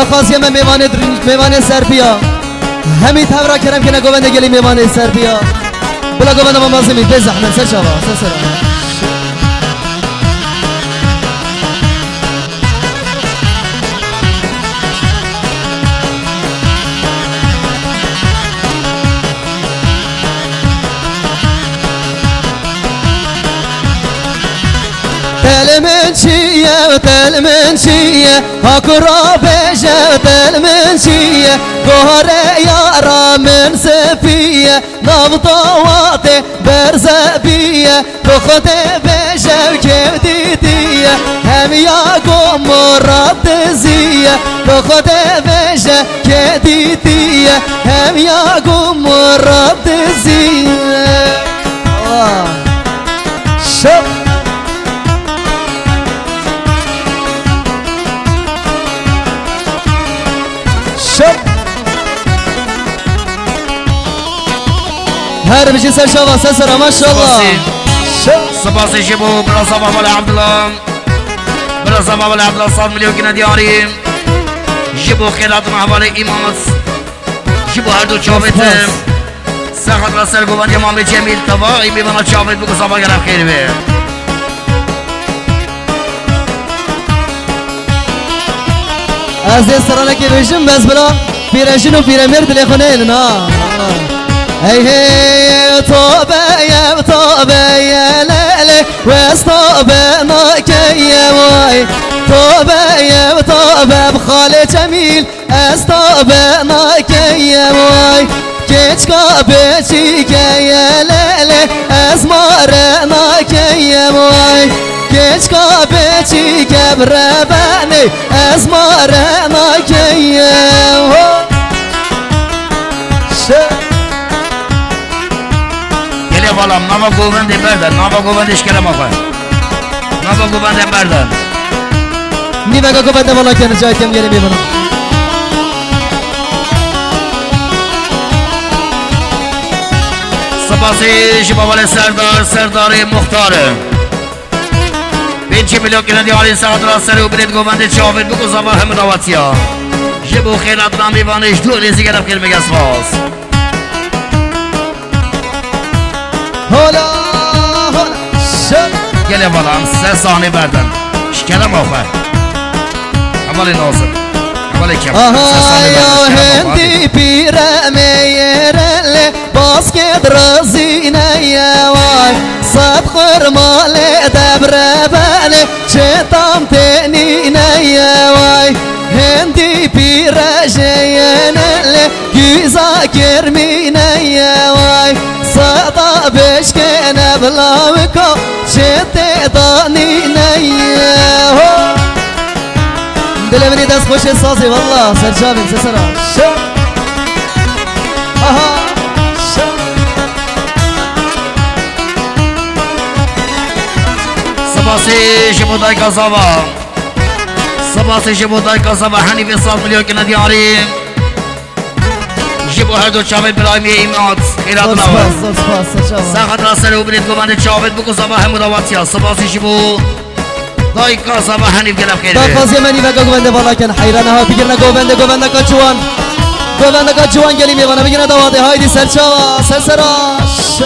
خاصی من میوان سربیا همین تبرا کرم که نگوونده گلی میوان سربیا بلا گوونده من بازمی بزحمه سر شوا سر تل من شیه هاکرا بشه تل من شیه گوهره یارا من سفیه نبضوات برزبیه بخود بشه که دیدیه هم یا مراد زیه بخود بشه که دیدیه هم یا مراد زیه شب هر بشي سر شباب سسرة ما شاء الله سباسي جيبوا براسة بابا لعبد الله براسة بابا لعبد الله صار مليون كنا دياري جيبوا خيراتنا حوالي إمامت جيبوا هردو شابت ساخت راسل قوان إمام جميل طباعي بيبانا شابت بكو صبا قرب خير بيه از دست سرانه که بشم بس بلا پیرشین و پیرمرد لیخونین نا هی توبه یا لیلی وستوبه ناکیه وای توبه بخال جمیل استوبه ناکیه وای کچکا بچی که یا لیلی ازماره ناکیه وای کچکا بچی که بربانی ازماره ناکیه بالام نما گوبند بردن نما گوبندش کلم آقا نما گوبند بردن نیمه گوبنده والا کنه جای کم گیری میبونم سپاسی شبابال سردار مختاره 5 میلیون کنه دیاری ساعت را سر و برید گوبند چاوید بگو زبا همه داواتی ها جبو خیلت نمیوانش دو ریزی گرم خیل میگه سپاس هلا گله بالام 3 ثانیه بردن شکلم آخر عمال ناظر عمال کم 3 ثانیه بردن هندی پیره میرل باسکت رزینه وای صد خرمال دبره بله چتام تنینه وای هندی پیره جینل گیزا کرمینه وای صدا بشکنه بلاوکو چت دانینه دل منی دست خوش سازی والله سرجابین سسرا سپاسی شبودای کازاوا سپاسی شبودای کازاوا حنیف 100 میلیون کنه دیاری جيبوا هردو شابت برايمي إيمات خيرات نوار ساخت راسل و بريد گومند شابت بكو صباح مدواتيا سباسي جيبوا دايكا صباح حنيف قلب خير دا قاسي مني بقى گومند بالا كان حيران ها بگرنا گومند کا جوان گلی میوانه بگرنا دواده هایدی سرچاوا سسراش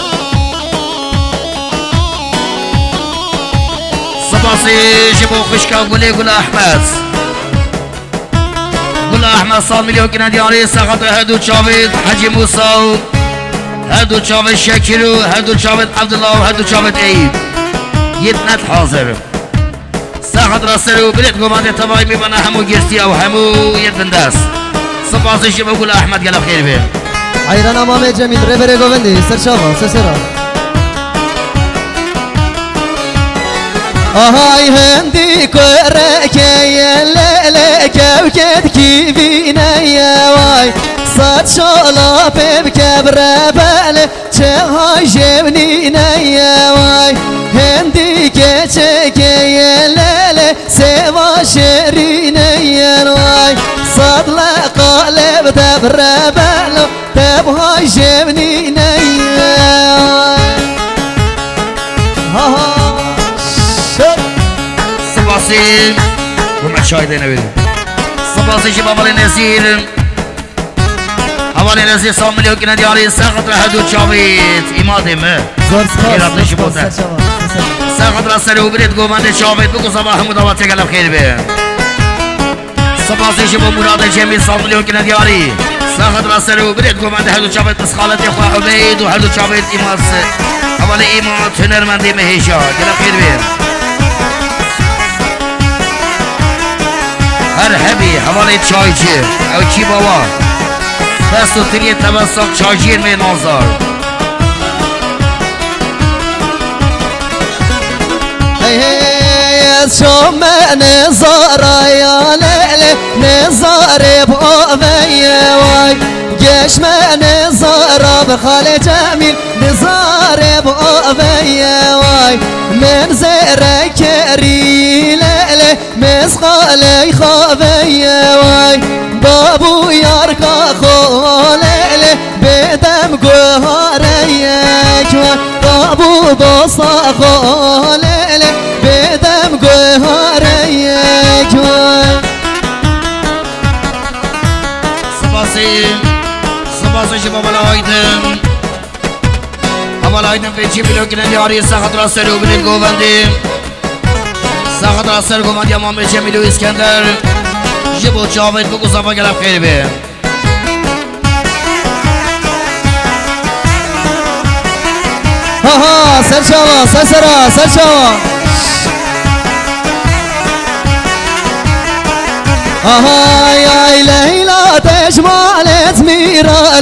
سباسي جيبوا خشكا گل احمد گل احمد 100 میلیون کنه دیاری ساخت هردو چاوید حجی موسا هردو چاوید شکیرو هردو چاوید عبدالله و هردو چاوید عید یدنت حاضر ساخت راسل و برید گومند تبایی میبانه همو گرسی و همو یدن دست سپاسی شما گل احمد گلب خیر بیر حیران امام جمیل ره بره گوندی سرشاوا سسرا آهای هندی کره که لیله کوکت کی بینه وای صد شالا پیم کبره بله چه های جبنینه وای هندی که چه که لیله سوا شرینه وای صد لقالب دبره بله تب های جبنینه وای سپاسی و من چای دینه بیدیم سپاسی شما ولی نزیر حوالی نزیر 100 میلیون کنه دیاری سخت را هدو چاوید ایمادمه زور سپاس سرچاوا سخت را سر و برید گومند چاوید بگو صباح مداوات گلم خیر بیم سپاسی شما مراد جمعی 100 میلیون کنه دیاری سخت را سر و برید گومند هدو چاوید بس خالت خواه عبید و هدو چاوید ایماد حوالی ایماد هنرمندی مهیشا گلم خیر بیم هر هبی حوالی چای چی او چی بابا دست و تری توسط چاجیر می نازار شو نزاره یا لیلی نزاره بابی وای گش نزاره بخاله جمیل نزاره بابی وای من زره کری لیلی مسخاله خوابی وای بابو یار کا خولیلی بدم گوهریک بابو دوستا خولیلی بدم گوهریک سپاسی شما بالا آیدم پیچی بیلو کنه دیاری سخت را سر و بلید گووندی سخت را سر گووندی امام بیچه میلو اسکندر جبو چاوید بگو صفا گلم خیر بیم ها سرچاوا سرچاوا يا ليلى تجمالت ميرا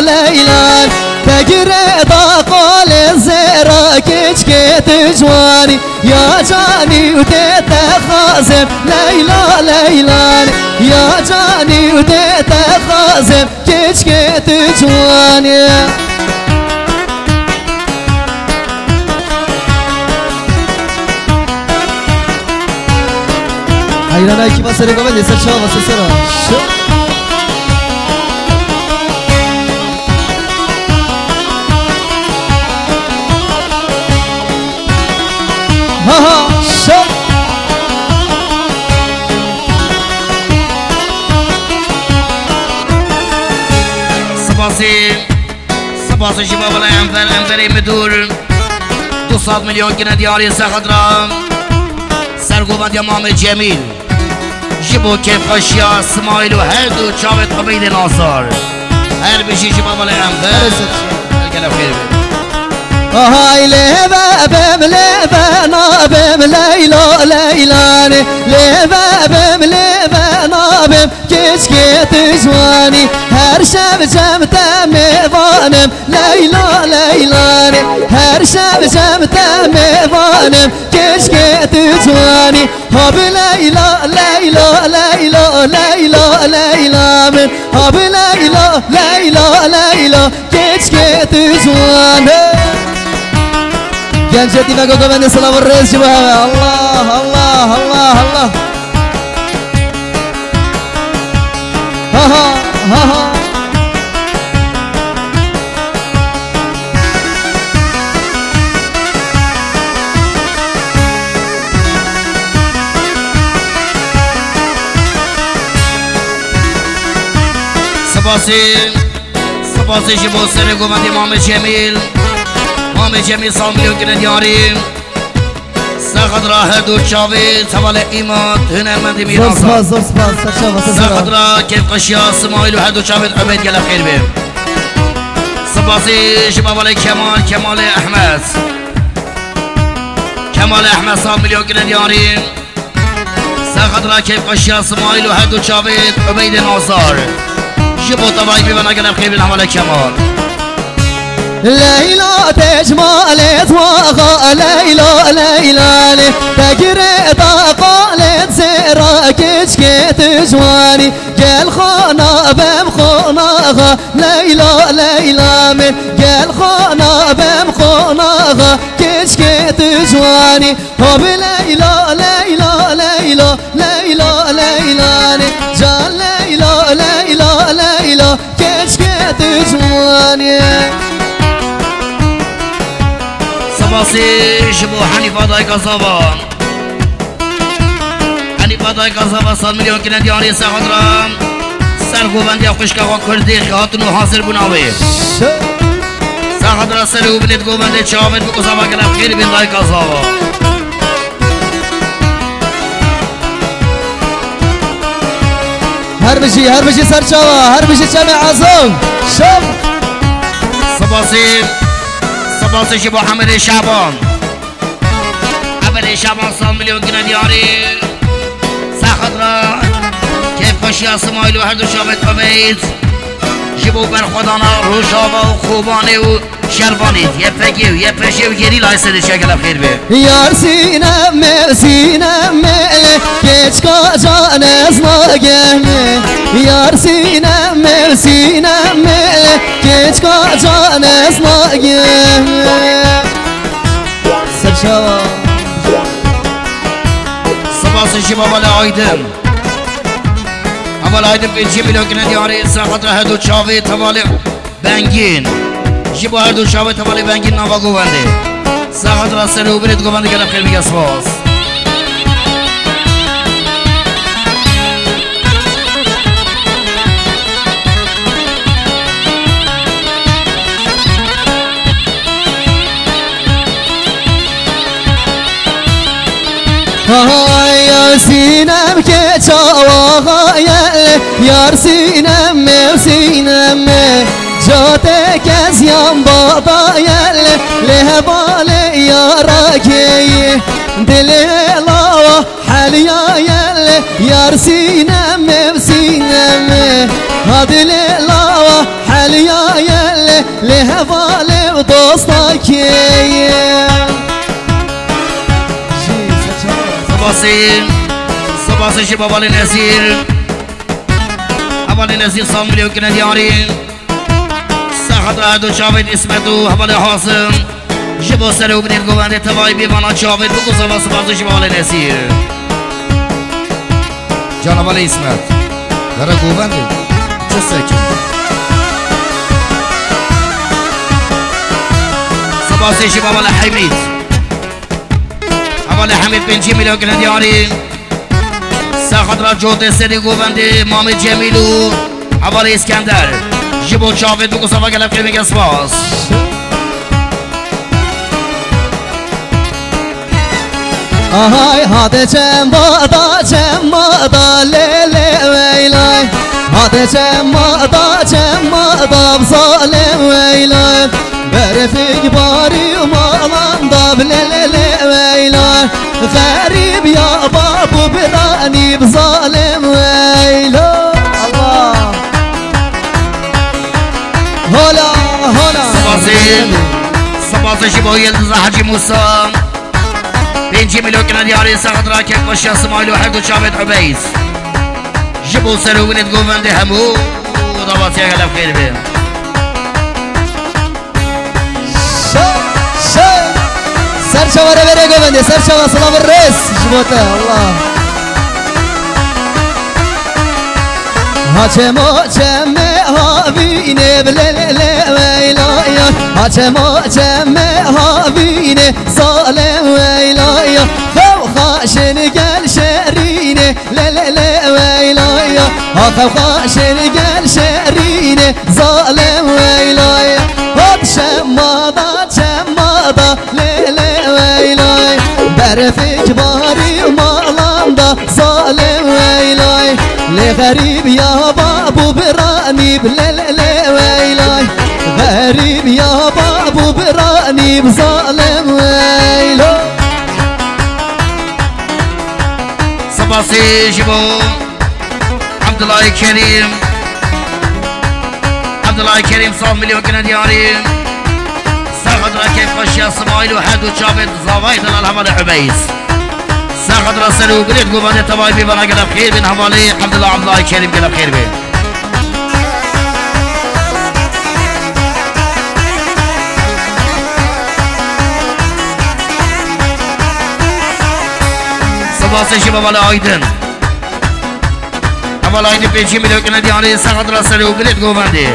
ليلى تقري قول الزيرا كشكي تجواني يا جاني وتتخازم ليلى يا جاني وتتخازم كشكي تجواني حیرانه کی با سری گوه دیسر شما واسه سرا ها شو سپاسی شما بلا انفری مدور 200 میلیون کنه دیاری سخت را سرگوبند امام جمیل جبو کیف خشیا اسماعیل و هر دو چاوت عبید ناصر هر بشی شما بلا انفر گلم خیر بید هاي لبابم لبنابم ليلاني لبابم لبنابم كشكي تجواني هر شب جمت ميوانم ليلاني هر شب جمت ميوانم كشكي تجواني هب ليلى من هب ليلى كشكي تجواني جنجتي بقى قبل السلام الرئيس شباب الله ها سپاسی شما سر گومند امام جمیل امام جمیل 100 میلیون کنه دیاری سخت را هر دو چاوید حوال ایماد هنرمندی میرانسان سخت را کیف قشیا اسماعیل و هر دو چاوید عبید گلم خیر بیم سپاسی شما ولی کمال احمد 100 میلیون کنه دیاری سخت را کیف قشیا اسماعیل و هر دو چاوید عبید ناصر جبو طبعی بیبنا گلم خیر بیم حوال کمال ليلى تجمالت واغا ليلى تقري قالت زيرا كشكي تجواني قال خانا بمخوناغا ليلى من قال خانا بمخوناغا كشكي تجواني هو بليلى جال ليلى كشكي تجواني سپاسی شما حنیفه دای کسابان حنیفه بدای قصاب 100 میلیون کنه دیاری سخدرام سرگوبندی خوشگاه کردی خاتون حاضر بناوی سخدرا سرو بنید گوبنده چاوید بقصابا کنم خیلی بندای قصابا هر بشی سرچاوا هر بشی چم عظم شب سباسی شبا حمد شعبان حمد شعبان 100 میلیون کنه دیاری سخدرا کیف خوشی اسمایل و هر دو شابت قبید جبو بر خدانا روشابا و خوبانه و شربانید یه پشه و گری لایسته شکل خیر به یار سینم کچ کجان از نگه یار سینم کچ کجان از نگه سرشاوا سباسی شبا بله آیدم اول آیدم 5 میلیون کنه دیاری سخط را هدو چاوی توالی بنگین جبو هر دو چاوی توالی بنگین نوا گوونده سخط را سر و برید گوونده کنم خیلی میگه سپاس یار سینم که چاواغایل یار سینم جاده کزیم بابایل لهبال یارکی دل لا حلیایل یار سینم دل لا حلیایل لهبال دوستاکی سباسی شبا والی نزیر حوالی نزیر 100 میلیون کنه دیاری سخت را دو چاوید اسمتو حوالی حاسم جبا سر و بنید گوانده توای بیوانا چاوید بگو سباسی شبا والی نزیر جانا والی اسمت داره گوانده چه سکن سباسی شبا والی حمید حوالی حمید 5 میلیون کنه دیاری سخت را جوده سری گوونده مامد جمیلو حوالی اسکندر جبو چاوید بگو صفا گلب خیلی میگه سپاس آهای هاده چم بادا لیلی ویلای هاده چم بادا بظالم ویلای برفق باری و مالان داب لیلی ویلای غریب یا بابو برانی بظالم ویلای الله هلا سپاسی شبا یلدز حجی موسا 5 میلیون کنه دیاری سخت را که باشی اسمایل و هر دو چاوید عبیز جبو سر و بینید گوونده همو دواتی اگلب خیر بیم سرچاوا رو بره گوونده سرچاوا سلام الرئیس جبوته الله هاچم ها بینه بلله ویلایا هاچم ها بینه ظالم ویلایا خو خاشن گل شرینه لله ویلایا خو خاشن گل شرینه ظالم ویلایا هات شمادا لله ویلایا برفک باری مالاندا ظالم ویلایا لغريب يا بابو براني بللي ويلاي غريب يا بابو براني بظالم ويلاي سباسي شبو عبد الله كريم 100 مليون كنا دياري ساخد راكب خشيا اسماعيل وحد وشابت زوايد الالهمال عبيس ساخد راسل وقلت قوبان تباي بي بنا قلب خير بين حوالي عبد الله كريم قلب خير بين سباسي شباب على ايدن اول ايدن 5 مليون كنا دياري ساخد راسل وقلت قوبان دي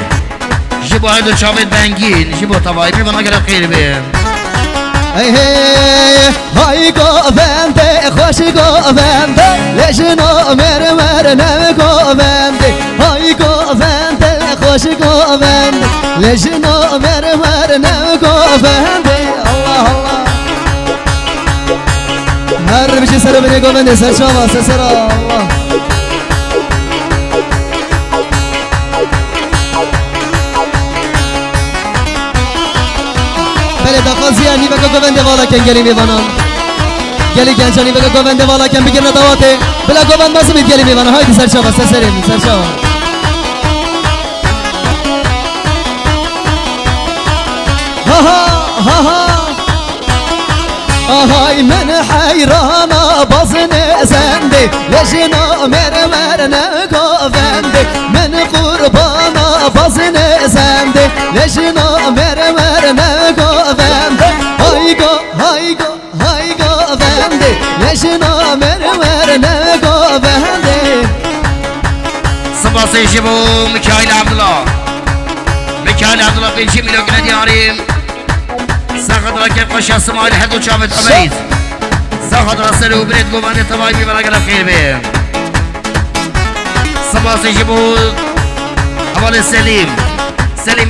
جبو هيدو شابت بانجين جبو تباي بي بنا قلب خير بين های گوونده خوش گوونده لجنو مرمر نم گوونده های گوونده خوش گوونده لجنو مرمر نم گوونده الله الله هر بشی سر بینی گوونده سر شما سر الله بله دقازی انی بگو گوونده والا کن گلی میوانم گلی گنجانی بگو گوونده والا کن بگیر ندواته بلا گووند مازمید گلی میوانم هایدی سر شما سریم سر شما آهای من حیرانا بازن زنده لجنا مرمر نگوونده من قربانا بازن زنده لجنا مرمر نگوونده های گوونده لجنا مرمر نگوونده سپاس شبو میکائیل عبدالله بنجی میلیون دیاریم ساخت را که خوش اسماعیل حدو چابت عبید ساخت را سر و برید گوانده تبایی میبرا گرف خیر بیم سپاس جبو اول سلیم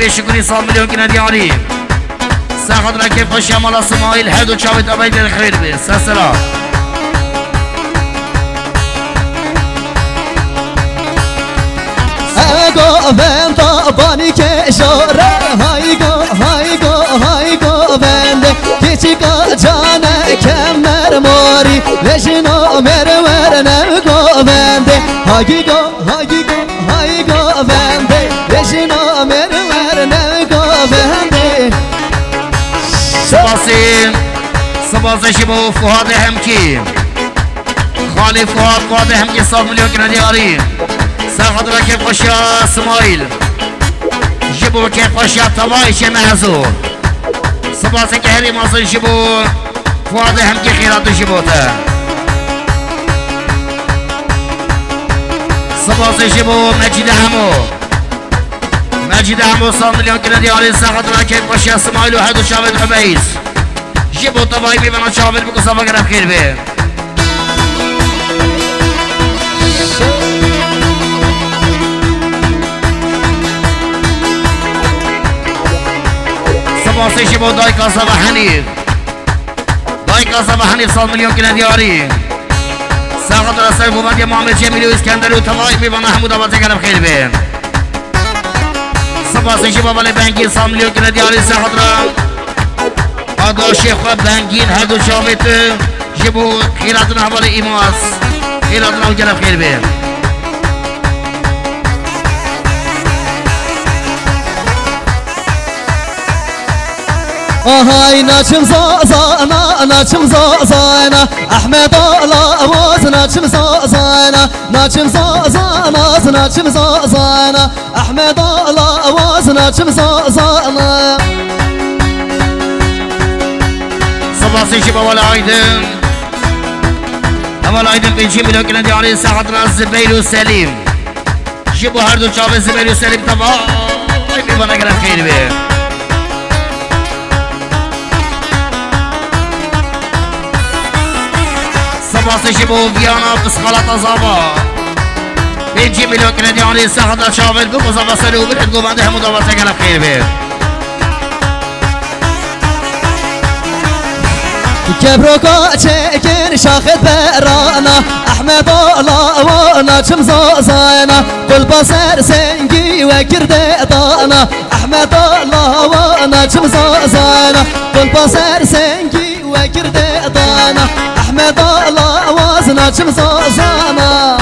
شکری سال میلیون کنه دیاری ساخت را که خوش امال اسماعیل حدو چابت عبید گرف خیر بیم سسرا گوونده بانی که شوره های گوونده کچکا جانه کمر ماری لجنو مرمر نگوونده های گوونده لجنو مرمر نگوونده سپاس شبو فهاد همکی خالی فهاد همکی 100 میلیون کنه دیاری ساخت را که خوش اسماعیل جبو که خوش تبایی چه محضور سپاس که هری مازن جبو فواد هم که خیرات جبو تا سپاس جبو مجید همو 100 میلیون کنه دیاری ساخت را که خوش اسماعیل و حدو شاود عبیز جبو تبایی بیبنا شاود بکو صفا گرم خیر بی سپاسش با دای کاسا و حنیف 100 میلیون کنه دیاری ساخت را سر گوبند محمد جمیلی و اسکندر و طلایی میبانه حمود آباد گرم خیر بین سپاسش با ولی بنگین 100 میلیون کنه دیاری ساخت را آدا شیخ و بنگین هر دو شامت جبو خیراتون حوال ایماس خیراتون او گرم خیر بین آهای ناچم زازانا احمد الله واز ناچم زازانا احمد الله واز ناچم زازانا سپاسی شبا اول آیدن بنجی میلیون کنه دیاری ساخت را زبیر و سلیم شبا هر دو چاوه زبیر و سلیم تبایی میبانه گرم خیر بیر سپاس شبو ویانا بسخالت ازابا بنجی میلیون کنه دیاری ساخت را چاوه بکو زبا سر و برد گوبنده همون دوازه گرم خیر بیر كبروكا تشكن شاخد برانا احمد الله وانا زازانا كل بصر سنجي وكرد طانا احمد الله وانا زازانا كل بصر سنجي وكرد طانا احمد الله وازنا زازانا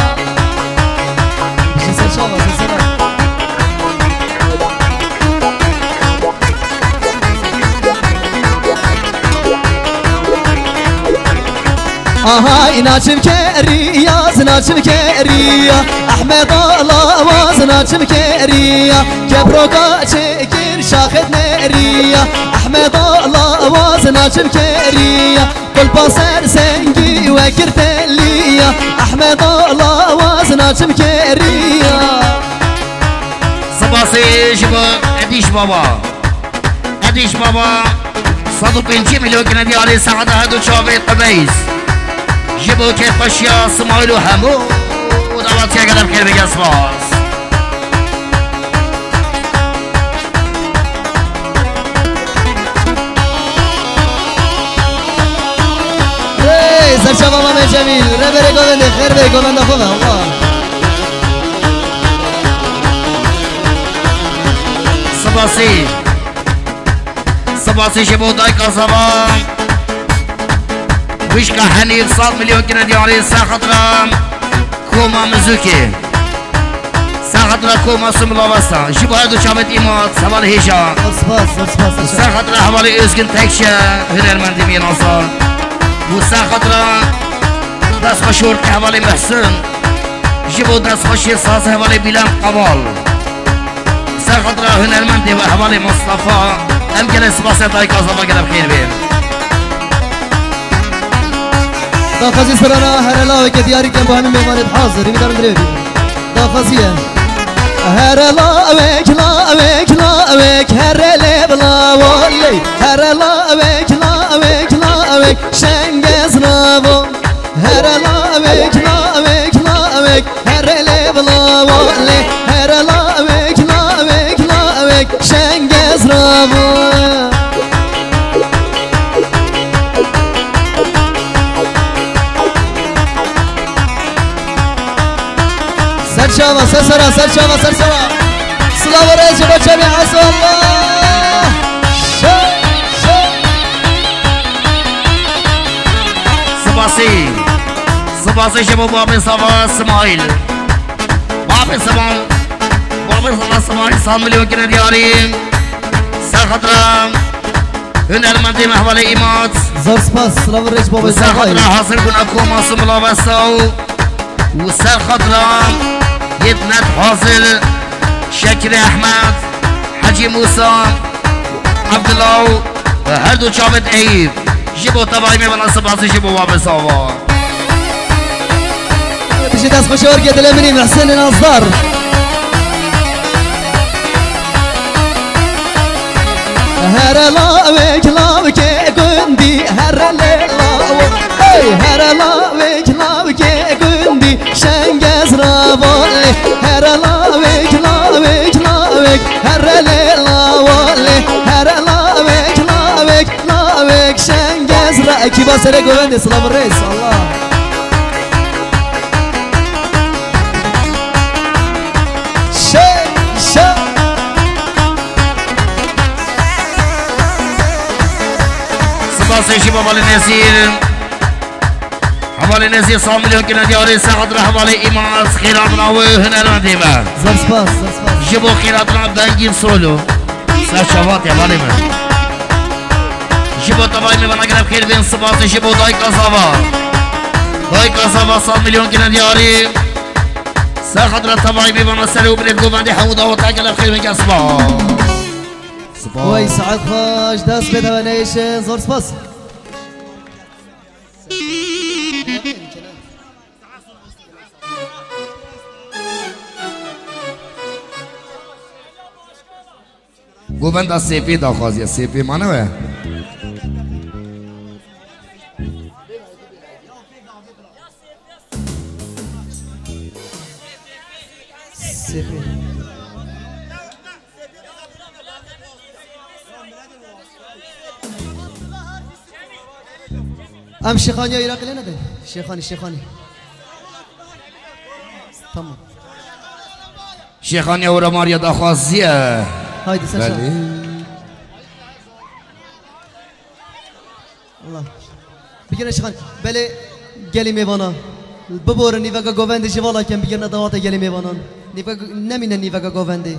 آهای ناچم کریا زناچم کریا احمد الله واز ناچم کریا کبروکا چکر شاخد نریا احمد الله واز ناچم کریا کل پاسر سنگی و کرتلیا احمد الله واز ناچم کریا سپاسی شبا ادیش بابا 105 مليون جنيه ديالي سعد هادو شافي قبيس جيبوا كيف اشياء اسماعيل وحمود ودعوات يا قلب خير بقى سباس سر شباب من جميل ربري گووند خیر بی گووند خوبه الله صباصي شبو دايك صبا وشكا حنيف 100 مليون جنيه ديالي ساخطرام كوما مزوكي ساخطرا كوما سملا بسا جيبو هادو شامت ايمات سوال هيشا ساخطرا حوالي ازگن تكشا هنرمندي ميناصا وساخطرا دست خشور که حوالی محسن جبو دست خشی ساز حوالی بیلم قبال ساخطرا هنرمندی و حوالی مصطفى امکن اسباس دای کازابا گرم خیر بیم داخازی سرانا هر علاوه که دیاری کن با همین میمانت حاضر میدارم دریو داخازیه هر علاوه لاوک هر لبلا والی هر علاوه شنگز راو هر لاوک هر لبلا والی هر لاوک شنگز راو سرشاوه سرسرا سلام رئیس بچه عصا الله صباصي شباب بابي صبا اسماعيل بابي صبا اسماعيل 100 مليون جنيه ديالي ساخطرا هنرمندي محولي ايمات زور سباس سلام رئيس بابي ساخطرا حاصل كن اكو ماسم الله بساو وساخطرا يتنت حاصل شكري احمد حجي موسى عبد الله هردو شابت ايب جيبو طبعي من صباصي جيبو بابي صبا بشي داس خشور قد الامني محسن الانصار هر لاوك قندي هر لاوك قندي شنگز راوالي هر لاوك هر لاوالي هر لاوك شنگز را کی با سر گوند سلام الرئيس الله صباصي شباب حوالي نزير 100 مليون جنيه ديالي ساخطرا حوالي ايماس خيراتنا وهنرمنديما زور سباس جيبو خيراتنا بنجين سولو ساشوات يا باليما جيبو طبعا من اقرب خير بين صباصي جيبو داي كاسابا 100 مليون جنيه ديالي ساخطرا طبعا بيبنا سلو بنقو بندي حوضا وتاقل خير من كاسبا وای سعد خوش دست به دوانیشن زور سپاس گوبند از سیپی داخوازیه سیپی مانوه سیپی ام شيخاني عراق لنا ده شيخاني تمام شيخاني ورا ماريا داخوازيه هايدي سرشا الله بگیرن شیخان بله گلی میوانا ببور نیوگا گوونده جوالا کم بگیرن دوات گلی میوانان نیوگا نمینه نیوگا گوونده